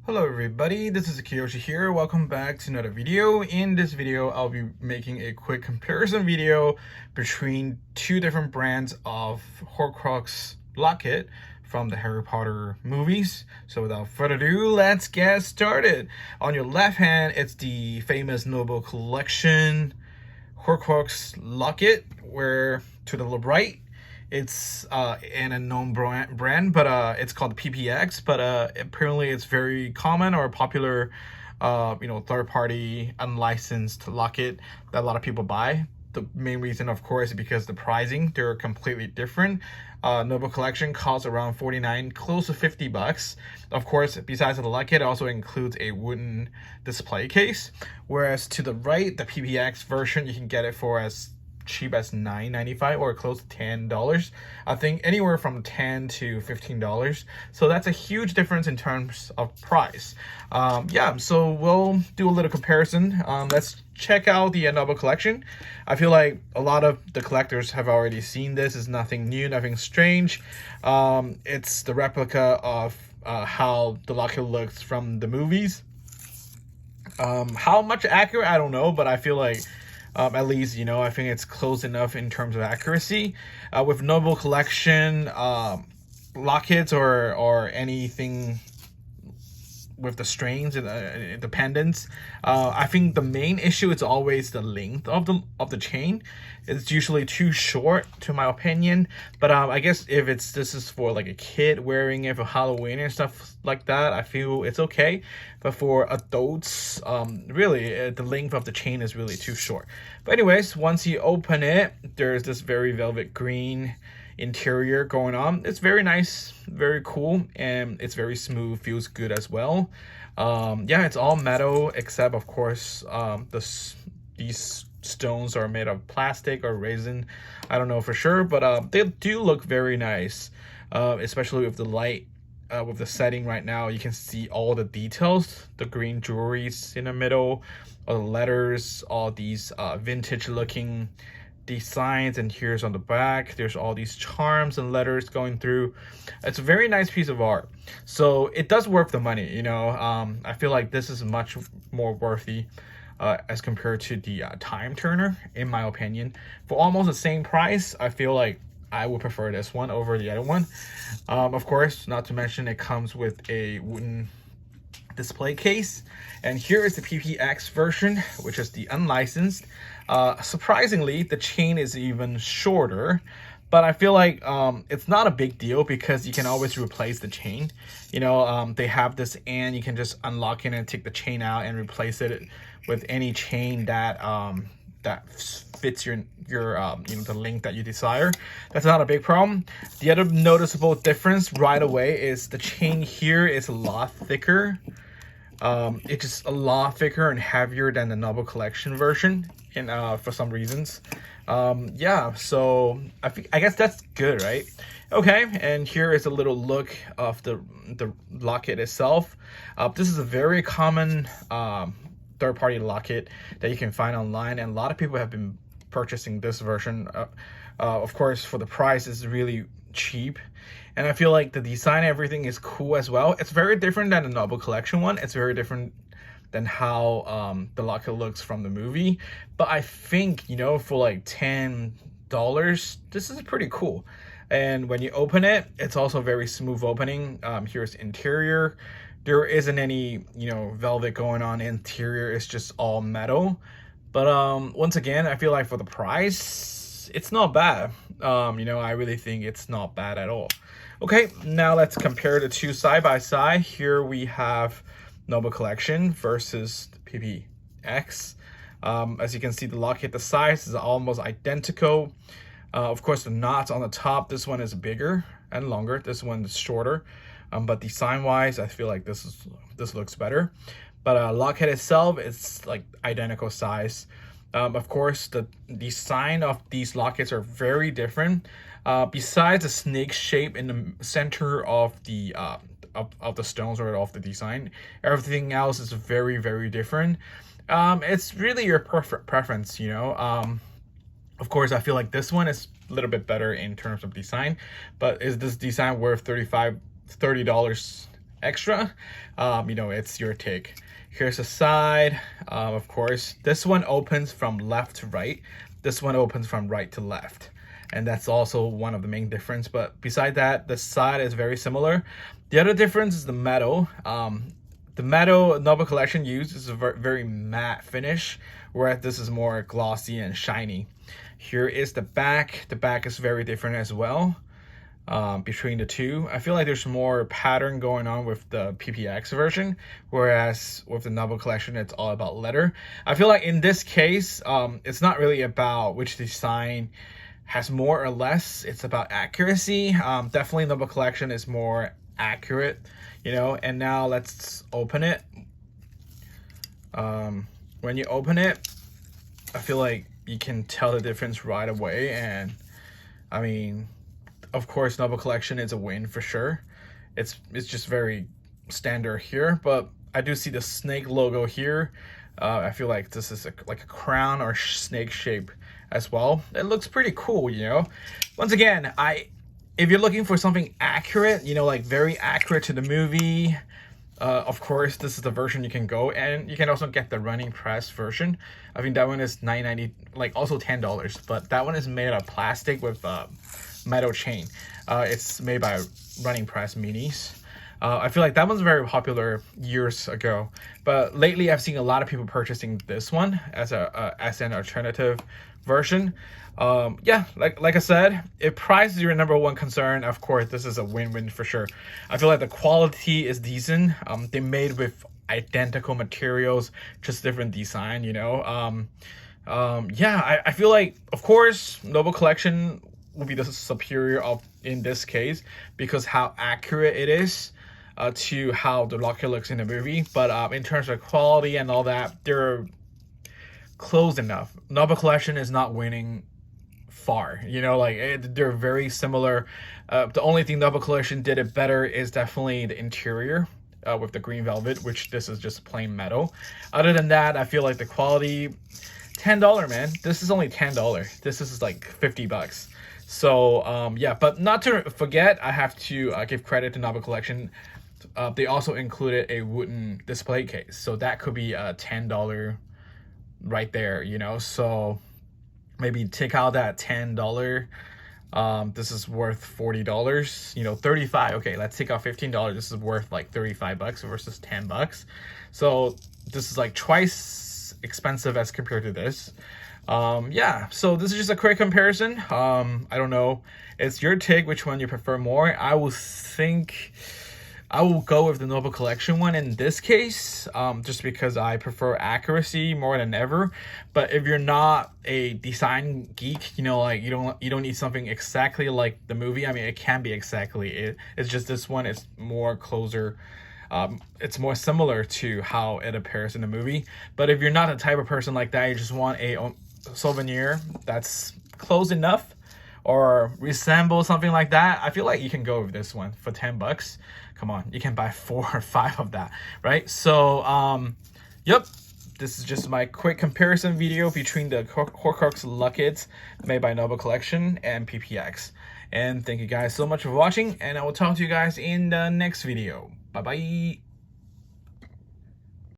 Hello everybody, this is Kiyoshi here. Welcome back to another video. In this video, I'll be making a quick comparison video between two different brands of Horcrux Locket from the Harry Potter movies. So without further ado, let's get started. On your left hand, it's the famous Noble Collection Horcrux Locket, where to the right, it's an unknown brand, but it's called PPX. But apparently, it's very common or popular, third-party unlicensed locket that a lot of people buy. The main reason, of course, is because the pricing, they're completely different. Noble Collection costs around 49, close to 50 bucks. Of course, besides the locket, it also includes a wooden display case. Whereas to the right, the PPX version, you can get it for as cheap as $9.95 or close to $10. I think anywhere from $10 to $15. So that's a huge difference in terms of price. So we'll do a little comparison. Let's check out the Noble Collection. I feel like a lot of the collectors have already seen this. It's nothing new, nothing strange. It's the replica of how the locket looks from the movies. How much accurate, I don't know, but I feel like at least, I think it's close enough in terms of accuracy. With Noble Collection lockets or anything with the strings and the pendants, I think the main issue is always the length of the chain. It's usually too short, to my opinion. But I guess if this is for like a kid wearing it for Halloween and stuff like that, I feel it's okay. But for adults, really, the length of the chain is really too short. But anyways, once you open it, there's this very velvet green interior going on. It's very nice, very cool, and it's very smooth, feels good as well. It's all metal except, of course, these stones are made of plastic or resin. I don't know for sure, but they do look very nice, especially with the light. With the setting right now, you can see all the details, the green jewelries in the middle, all the letters, all these vintage looking designs, and here's on the back there's all these charms and letters going through. It's a very nice piece of art, so it does worth the money. I feel like this is much more worthy as compared to the Time Turner, in my opinion. For almost the same price, I feel like I would prefer this one over the other one. Of course, not to mention it comes with a wooden display case. And here is the PPX version, which is the unlicensed. Surprisingly, the chain is even shorter, but I feel like it's not a big deal because you can always replace the chain. They have this, and you can just unlock it and take the chain out and replace it with any chain that fits your the length that you desire. That's not a big problem. The other noticeable difference right away is the chain here is a lot thicker. It's just a lot thicker and heavier than the Noble Collection version, and for some reasons. So I guess that's good, right? Okay, and here is a little look of the locket itself. This is a very common third-party locket that you can find online, and a lot of people have been purchasing this version. Of course, for the price, it's really cheap, and I feel like the design and everything is cool as well. It's very different than the Noble Collection one. It's very different than how the locket looks from the movie, but I think for like $10, this is pretty cool. And when you open it, it's also very smooth opening. Here's interior. There isn't any velvet going on interior. It's just all metal. But once again, I feel like for the price, it's not bad. I really think it's not bad at all. Okay, now let's compare the two side by side. Here we have Noble Collection versus the PPX. As you can see, the locket, the size is almost identical. Of course, the knots on the top, this one is bigger and longer. This one is shorter. But design-wise, I feel like this looks better. But locket itself is like identical size. Of course, the design of these lockets are very different. Besides the snake shape in the center of the stones or of the design, everything else is very, very different. It's really your preference, Of course, I feel like this one is a little bit better in terms of design, but is this design worth $30 extra, you know, it's your take. Here's the side. Of course, this one opens from left to right. This one opens from right to left. And that's also one of the main difference. But beside that, the side is very similar. The other difference is the metal. The metal Nova Collection uses a very matte finish, whereas this is more glossy and shiny. Here is the back. The back is very different as well. Between the two, I feel like there's more pattern going on with the PPX version, whereas with the Nova Collection it's all about leather. I feel like in this case, it's not really about which design has more or less, it's about accuracy. Definitely Nova Collection is more accurate, you know. And now let's open it. When you open it, I feel like you can tell the difference right away. And I mean, of course, Nova Collection is a win for sure. It's just very standard here, but I do see the snake logo here. I feel like this is like a crown or snake shape as well. It looks pretty cool, you know. Once again, if you're looking for something accurate, you know, like very accurate to the movie, of course, this is the version you can go, and you can also get the running press version. I think that one is $9.90, like also $10, but that one is made out of plastic with metal chain. It's made by Running Press Minis. I feel like that one's very popular years ago, but lately I've seen a lot of people purchasing this one as an alternative version. Yeah, like I said, if price is your number one concern, of course this is a win-win for sure. I feel like the quality is decent. They made with identical materials, just different design, you know. Yeah, I feel like, of course, Nova Collection will be the superior in this case because how accurate it is to how the Locket looks in the movie. But in terms of quality and all that, they're close enough. Nova Collection is not winning far, you know, like they're very similar. The only thing Nova Collection did it better is definitely the interior with the green velvet, which this is just plain metal. Other than that, I feel like the quality, $10, man. This is only $10. This is like $50. So yeah, but not to forget, I have to give credit to Nova Collection. They also included a wooden display case, so that could be a $10 right there, you know. So maybe take out that $10. This is worth $40, you know, $35. Okay, let's take out $15. This is worth like $35 versus $10. So this is like twice expensive as compared to this. Yeah, so this is just a quick comparison. I don't know, it's your take which one you prefer more. I will go with the Nova Collection one in this case, just because I prefer accuracy more than ever. But if you're not a design geek, you know, like you don't need something exactly like the movie. I mean, it can be exactly it. It's just this one is more closer. It's more similar to how it appears in the movie. But if you're not the type of person like that, you just want a souvenir that's close enough or resemble something like that, I feel like you can go with this one for $10. Come on, you can buy 4 or 5 of that, right? So yep, this is just my quick comparison video between the Horcrux Lockets made by Nova Collection and PPX. And thank you guys so much for watching, and I will talk to you guys in the next video. Bye bye.